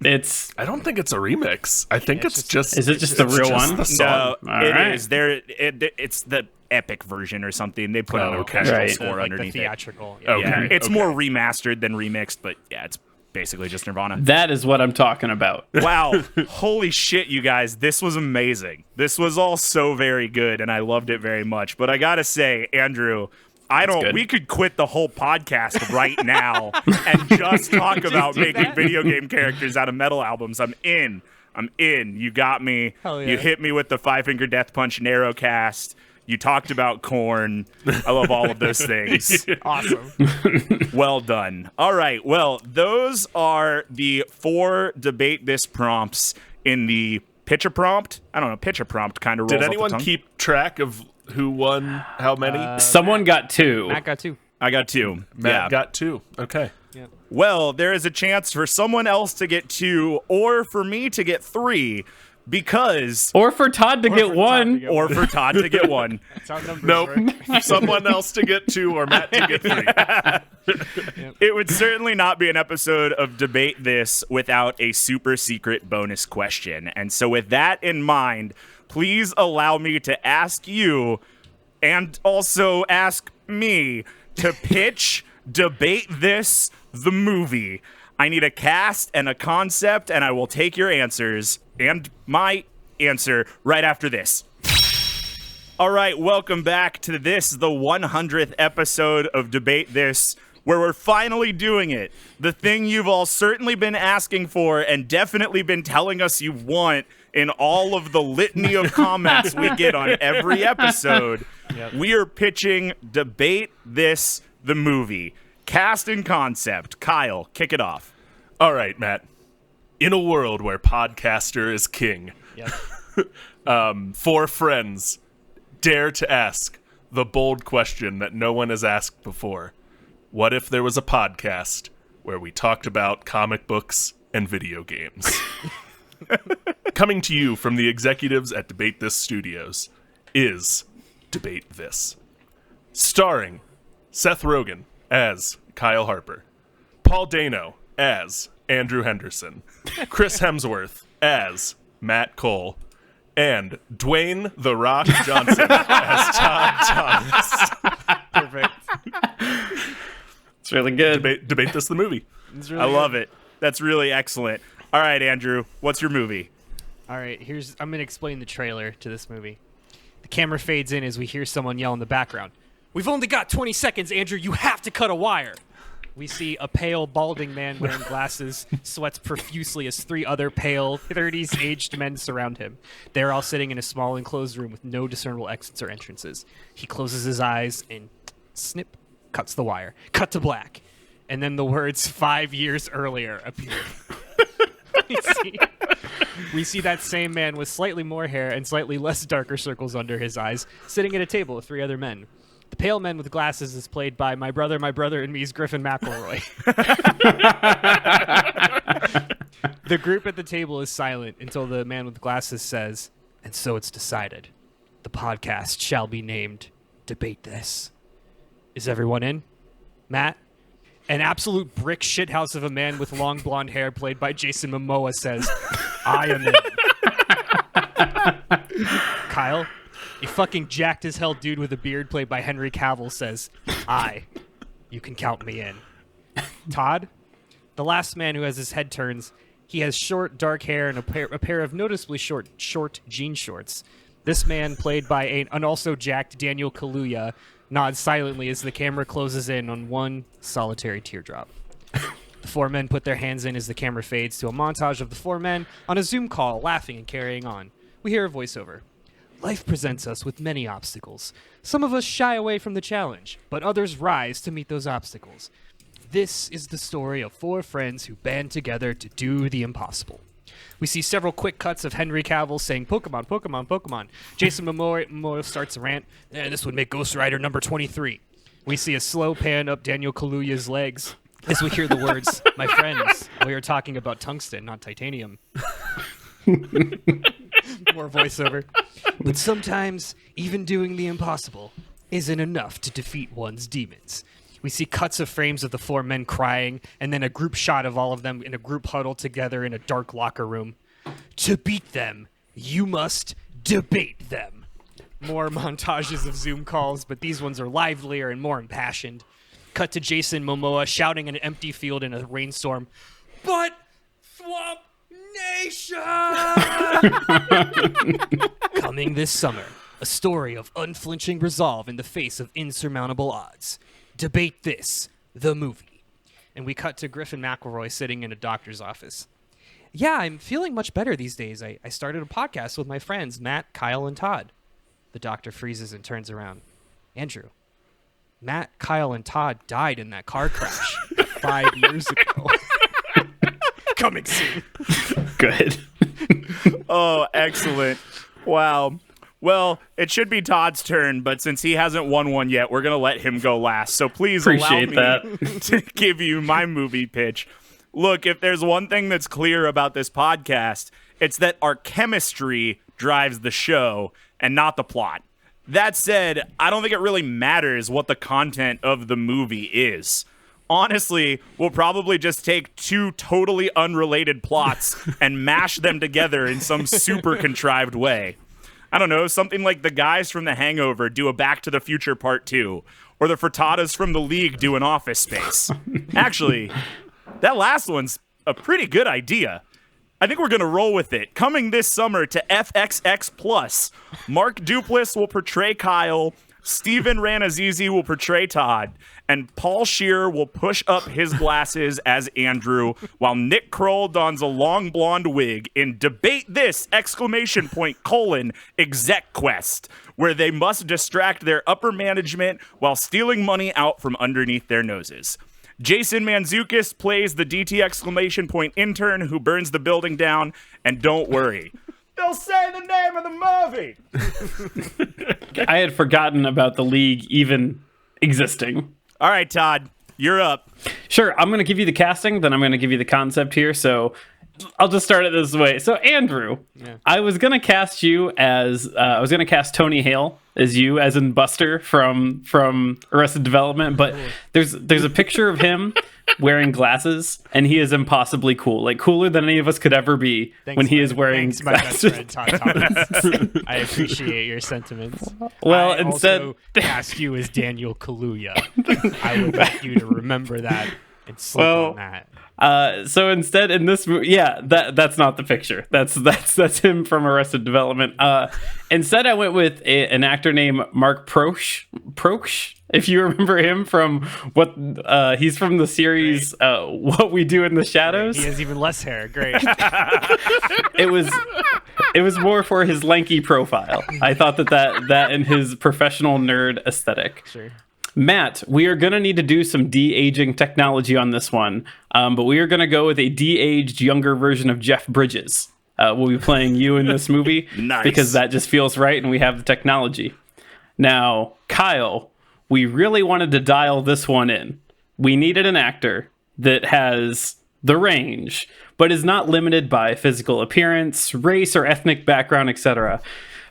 I don't think it's a remix. I think it's just. Is it just the real one? The song. No, it is. It's the epic version or something. They put on a orchestral score Like underneath the theatrical. it. Yeah, it's more remastered than remixed, but yeah, it's basically just Nirvana. That is what I'm talking about. Wow. Holy shit, you guys. This was amazing. This was all so very good, and I loved it very much. But I gotta say, Andrew, we could quit the whole podcast right now and just talk about making video game characters out of metal albums. I'm in. You got me. Hell yeah. You hit me with the Five Finger Death Punch Narrowcast. You talked about Korn. I love all of those things. Awesome. Well done. All right. Well, those are the 4 debate this prompts in the pitch a prompt. I don't know. Pitch a prompt kind of rolls Did off the anyone tongue. keep track of who won how many? Someone got 2. Matt got 2. I got 2. Matt got 2. Okay. Yeah. Well, there is a chance for someone else to get 2 or for me to get 3 because... Or for Todd to get 1. Or for Todd to get 1. That's how numbers Nope. work. Someone else to get 2 or Matt to get 3. It would certainly not be an episode of Debate This without a super secret bonus question. And so with that in mind, please allow me to ask you and also ask me to pitch Debate This, the movie. I need a cast and a concept, and I will take your answers and my answer right after this. All right, welcome back to this, the 100th episode of Debate This, where we're finally doing it. The thing you've all certainly been asking for and definitely been telling us you want in all of the litany of comments we get on every episode. Yep. We are pitching Debate This, the movie. Cast and concept. Kyle, kick it off. All right, Matt. In a world where podcaster is king, four friends dare to ask the bold question that no one has asked before. What if there was a podcast where we talked about comic books and video games? Coming to you from the executives at Debate This Studios is Debate This. Starring Seth Rogen as Kyle Harper, Paul Dano as Andrew Henderson, Chris Hemsworth as Matt Cole, and Dwayne The Rock Johnson as Todd Thomas. Perfect. It's really good. Debate This the movie. I love it. That's really excellent. All right, Andrew, what's your movie? All right, I'm going to explain the trailer to this movie. The camera fades in as we hear someone yell in the background. We've only got 20 seconds, Andrew. You have to cut a wire. We see a pale, balding man wearing glasses, sweats profusely as three other pale, 30s aged men surround him. They're all sitting in a small enclosed room with no discernible exits or entrances. He closes his eyes and snip, cuts the wire. Cut to black. And then the words 5 years earlier appear. We see that same man with slightly more hair and slightly less darker circles under his eyes, sitting at a table with three other men. The pale man with glasses is played by my brother and me's Griffin McElroy. The group at the table is silent until the man with glasses says, "And so it's decided. The podcast shall be named Debate This." Is everyone in? Matt? An absolute brick shithouse of a man with long blonde hair played by Jason Momoa says, "I am in." Kyle? A fucking jacked as hell dude with a beard played by Henry Cavill says, "You can count me in." Todd? The last man who has his head turns. He has short, dark hair and a pair of noticeably short jean shorts. This man, played by an also jacked Daniel Kaluuya, nods silently as the camera closes in on one solitary teardrop. The four men put their hands in as the camera fades to a montage of the four men on a Zoom call, laughing and carrying on. We hear a voiceover. Life presents us with many obstacles. Some of us shy away from the challenge, but others rise to meet those obstacles. This is the story of four friends who band together to do the impossible. We see several quick cuts of Henry Cavill saying, "Pokemon, Pokemon, Pokemon." Jason Momoa starts a rant. This would make Ghost Rider number 23. We see a slow pan up Daniel Kaluuya's legs as we hear the words, "My friends, we are talking about tungsten, not titanium." More voiceover. But sometimes, even doing the impossible isn't enough to defeat one's demons. We see cuts of frames of the four men crying, and then a group shot of all of them in a group huddle together in a dark locker room. To beat them, you must debate them. More montages of Zoom calls, but these ones are livelier and more impassioned. Cut to Jason Momoa shouting in an empty field in a rainstorm, "But Swamp Nation!" Coming this summer, a story of unflinching resolve in the face of insurmountable odds. Debate This, the movie. And we cut to Griffin McElroy sitting in a doctor's office. "Yeah, I'm feeling much better these days. I started a podcast with my friends, Matt, Kyle, and Todd." The doctor freezes and turns around. "Andrew, Matt, Kyle, and Todd died in that car crash 5 years ago." Coming soon. Good. Oh, excellent. Wow. Well, it should be Todd's turn, but since he hasn't won one yet, we're going to let him go last. So please Appreciate allow me to give you my movie pitch. Look, if there's one thing that's clear about this podcast, it's that our chemistry drives the show and not the plot. That said, I don't think it really matters what the content of the movie is. Honestly, we'll probably just take two totally unrelated plots and mash them together in some super contrived way. I don't know, something like the guys from The Hangover do a Back to the Future Part 2, or the Frittatas from The League do an Office Space. Actually, that last one's a pretty good idea. I think we're going to roll with it. Coming this summer to FXX+, Mark Duplass will portray Kyle, Steven Ranazizi will portray Todd, and Paul Scheer will push up his glasses as Andrew, while Nick Kroll dons a long blonde wig in Debate This! Exec Quest, where they must distract their upper management while stealing money out from underneath their noses. Jason Mantzoukas plays the DT! Intern who burns the building down, and don't worry, they'll say the name of the movie. I had forgotten about the league even existing. All right, Todd, you're up. Sure, I'm going to give you the casting, then I'm going to give you the concept here. So I'll just start it this way. So Andrew, I was going to cast you as I was going to cast Tony Hale as you, as in Buster from Arrested Development, but there's a picture of him wearing glasses, and he is impossibly cool, like cooler than any of us could ever be when he is wearing Thanks, my best glasses. friend, Todd Thomas. I appreciate your sentiments. Well, I instead, also cast you as Daniel Kaluuya. I would like you to remember that and sleep on that. So instead, in this movie, that's not the picture. That's him from Arrested Development. Instead, I went with an actor named Mark Proksch. If you remember him from he's from the series What We Do in the Shadows. He has even less hair. Great. It was more for his lanky profile. I thought that and his professional nerd aesthetic. Sure. Matt, we are going to need to do some de-aging technology on this one, but we are going to go with a de-aged younger version of Jeff Bridges. We'll be playing you in this movie Nice. because that just feels right and we have the technology. Now, Kyle, we really wanted to dial this one in. We needed an actor that has the range, but is not limited by physical appearance, race, or ethnic background, etc.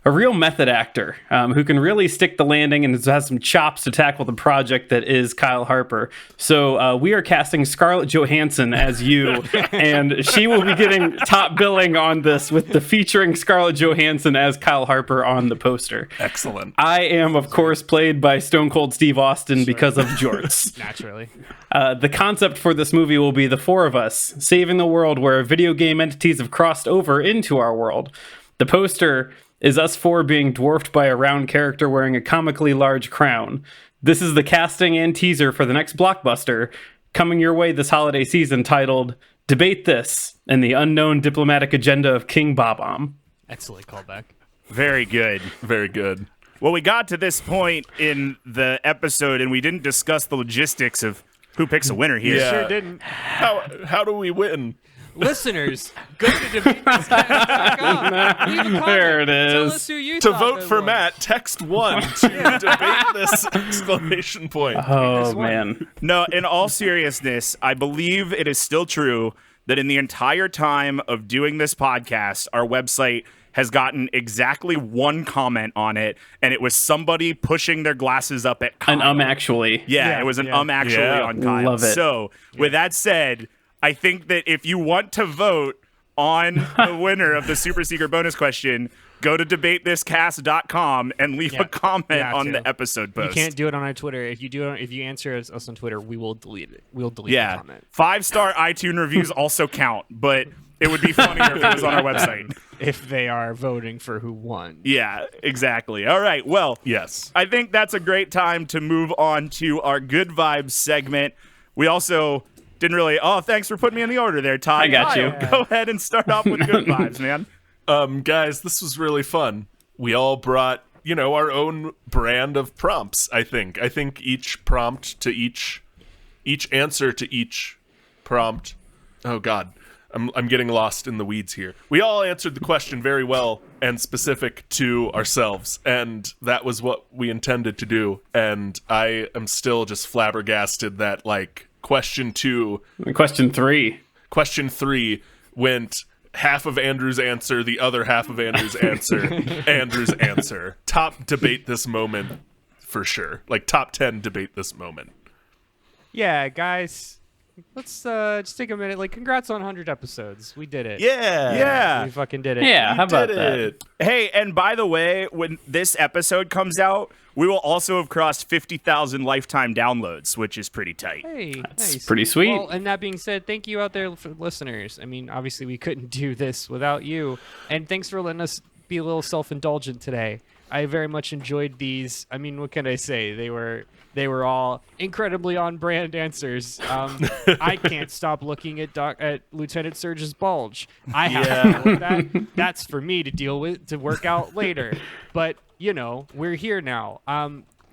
A real method actor who can really stick the landing and has some chops to tackle the project that is Kyle Harper. So we are casting Scarlett Johansson as you, and she will be getting top billing on this with the featuring Scarlett Johansson as Kyle Harper on the poster. Excellent. I am, of course, played by Stone Cold Steve Austin because of jorts. Naturally. The concept for this movie will be the four of us saving the world where video game entities have crossed over into our world. The poster is us four being dwarfed by a round character wearing a comically large crown. This is the casting and teaser for the next blockbuster coming your way this holiday season, titled Debate This and the Unknown Diplomatic Agenda of King Bob-omb. Excellent callback. Very good. Very good. Well, we got to this point in the episode, and we didn't discuss the logistics of who picks a winner here. Yeah. Sure didn't. How do we win? Listeners, go to debatethiscast.com. Leave a comment. There it Tell is. us who you To thought vote that for was. Matt, text 1 to debate this exclamation point. Oh, man. No, in all seriousness, I believe it is still true that in the entire time of doing this podcast, our website has gotten exactly one comment on it, and it was somebody pushing their glasses up at Kyle. An actually. Yeah, it was an actually Yeah. on Kyle. Love it. So, with that said, I think that if you want to vote on the winner of the Super Secret bonus question, go to debatethiscast.com and leave a comment on the episode post. You can't do it on our Twitter. If you answer us on Twitter, we will delete it. We'll delete the comment. 5-star iTunes reviews also count, but it would be funnier if it was on our website. If they are voting for who won. Yeah, exactly. All right, well, Yes. I think that's a great time to move on to our Good Vibes segment. We also didn't really... Oh, thanks for putting me in the order there, Todd. I got you. Go ahead and start off with Good Vibes, man. Guys, this was really fun. We all brought, our own brand of prompts, I think. I think each prompt to each answer to each prompt. Oh, God. I'm getting lost in the weeds here. We all answered the question very well and specific to ourselves, and that was what we intended to do. And I am still just flabbergasted that, question 2... Question 3. Question 3 went half of Andrew's answer, the other half of Andrew's answer, Andrew's answer. Top debate this moment for sure. Top 10 debate this moment. Yeah, guys, let's just take a minute. Congrats on 100 episodes. We did it. Yeah. We fucking did it. Yeah, how about Did that? it. Hey, and by the way, when this episode comes out, we will also have crossed 50,000 lifetime downloads, which is pretty tight. Hey, nice. pretty sweet. Well, and that being said, thank you out there for listeners. I mean, obviously we couldn't do this without you. And thanks for letting us be a little self-indulgent today. I very much enjoyed these. I mean, what can I say? They were all incredibly on-brand answers. I can't stop looking at Lieutenant Surge's bulge. I have to deal with that. That's for me to deal with, to work out later. But, we're here now.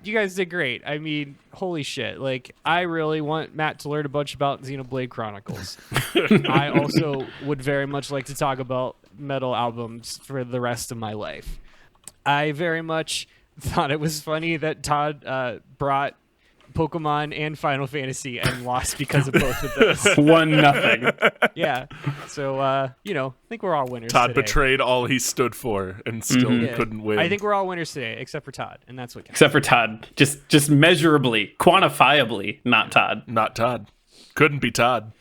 You guys did great. I mean, holy shit. Like, I really want Matt to learn a bunch about Xenoblade Chronicles. I also would very much like to talk about metal albums for the rest of my life. I very much thought it was funny that Todd brought Pokemon and Final Fantasy and lost because of both of those. 1-0. Yeah. So, I think we're all winners Todd today. betrayed all he stood for and still couldn't win. I think we're all winners today, except for Todd, and that's what counts. Except for Todd. Just measurably, quantifiably, not Todd. Not Todd. Couldn't be Todd.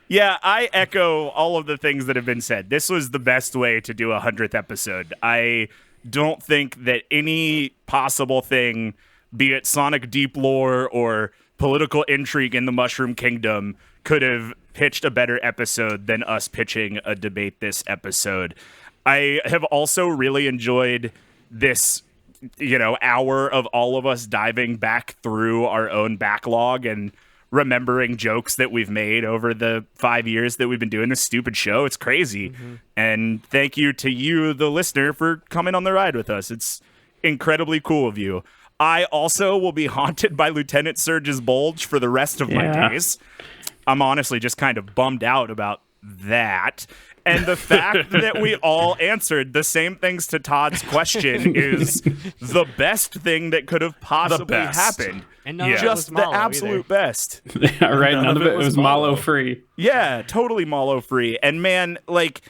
Yeah, I echo all of the things that have been said. This was the best way to do a 100th episode. I don't think that any possible thing, be it Sonic Deep lore or political intrigue in the Mushroom Kingdom, could have pitched a better episode than us pitching a Debate This episode. I have also really enjoyed this, hour of all of us diving back through our own backlog and remembering jokes that we've made over the 5 years that we've been doing this stupid show. It's crazy. And thank you to you, the listener, for coming on the ride with us. It's incredibly cool of you. I also will be haunted by Lieutenant Surge's bulge for the rest of my days. I'm honestly just kind of bummed out about that. And the fact that we all answered the same things to Todd's question is the best thing that could have possibly happened. And none of it Just was the Malo absolute either. best. Yeah, right. None of it was Malo free. Yeah, totally Malo free. And man, like,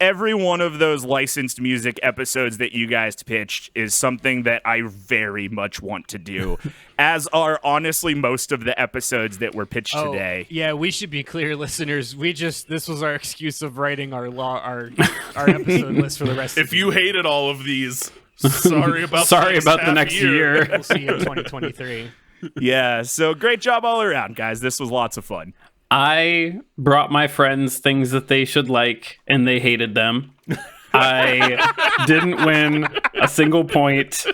every one of those licensed music episodes that you guys pitched is something that I very much want to do, as are honestly most of the episodes that were pitched today. Yeah, we should be clear, listeners. This was our excuse of writing our episode list for the rest of If the you year. hated all of these, sorry about the next year. We'll see you in 2023. Yeah, so great job all around, guys. This was lots of fun. I brought my friends things that they should like, and they hated them. I didn't win a single point.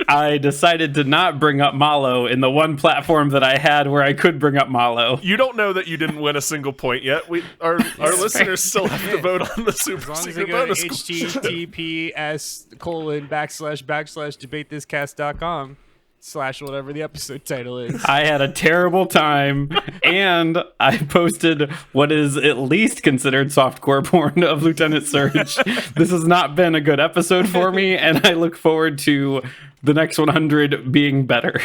I decided to not bring up Malo in the one platform that I had where I could bring up Malo. You don't know that you didn't win a single point yet. Our listeners still have to vote on the super As long as they secret go to bonus question. https://debatethiscast.com/ whatever the episode title is. I had a terrible time, and I posted what is at least considered softcore porn of Lieutenant Surge. This has not been a good episode for me, and I look forward to the next 100 being better.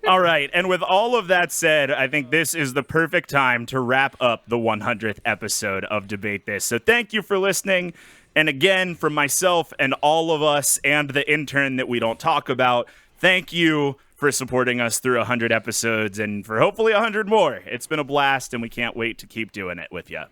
All right, and with all of that said, I think this is the perfect time to wrap up the 100th episode of Debate This. So thank you for listening. And again, from myself and all of us and the intern that we don't talk about, thank you for supporting us through 100 episodes and for hopefully 100 more. It's been a blast, and we can't wait to keep doing it with you.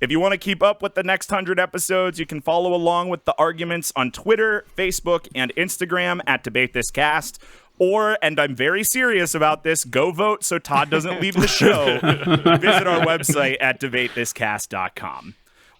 If you want to keep up with the next 100 episodes, you can follow along with the arguments on Twitter, Facebook, and Instagram at DebateThisCast. Or, and I'm very serious about this, go vote so Todd doesn't leave the show. Visit our website at debatethiscast.com.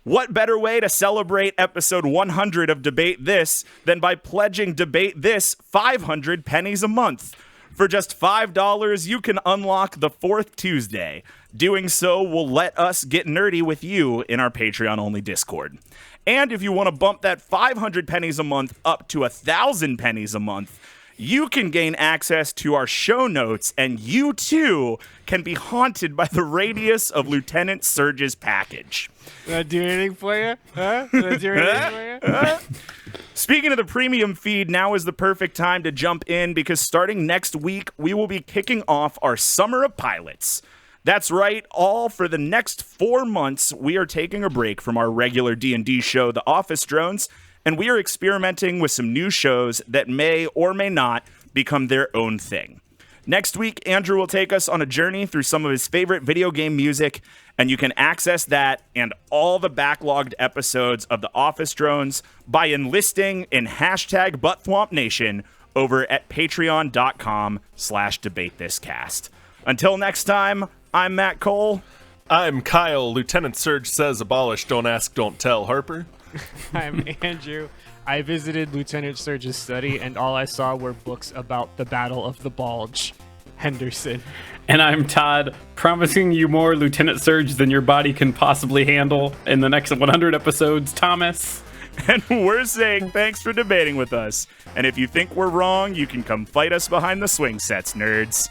What better way to celebrate episode 100 of Debate This than by pledging Debate This 500 pennies a month? For just $5, you can unlock the fourth Tuesday. Doing so will let us get nerdy with you in our Patreon-only Discord. And if you want to bump that 500 pennies a month up to 1,000 pennies a month, you can gain access to our show notes, and you too can be haunted by the radius of Lieutenant Surge's package. Did I do anything for you? Huh? Did I do anything for you? Speaking of the premium feed, now is the perfect time to jump in, because starting next week, we will be kicking off our Summer of Pilots. That's right, all for the next 4 months, we are taking a break from our regular D&D show, The Office Drones, and we are experimenting with some new shows that may or may not become their own thing. Next week, Andrew will take us on a journey through some of his favorite video game music, and you can access that and all the backlogged episodes of The Office Drones by enlisting in hashtag ButtThwompNation over at patreon.com/debatethiscast. Until next time, I'm Matt Cole. I'm Kyle. Lieutenant Surge says abolish, don't ask, don't tell. Harper. I'm Andrew. I visited Lieutenant Surge's study, and all I saw were books about the Battle of the Bulge. Henderson. And I'm Todd, promising you more Lieutenant Surge than your body can possibly handle in the next 100 episodes, Thomas. And we're saying thanks for debating with us. And if you think we're wrong, you can come fight us behind the swing sets, nerds.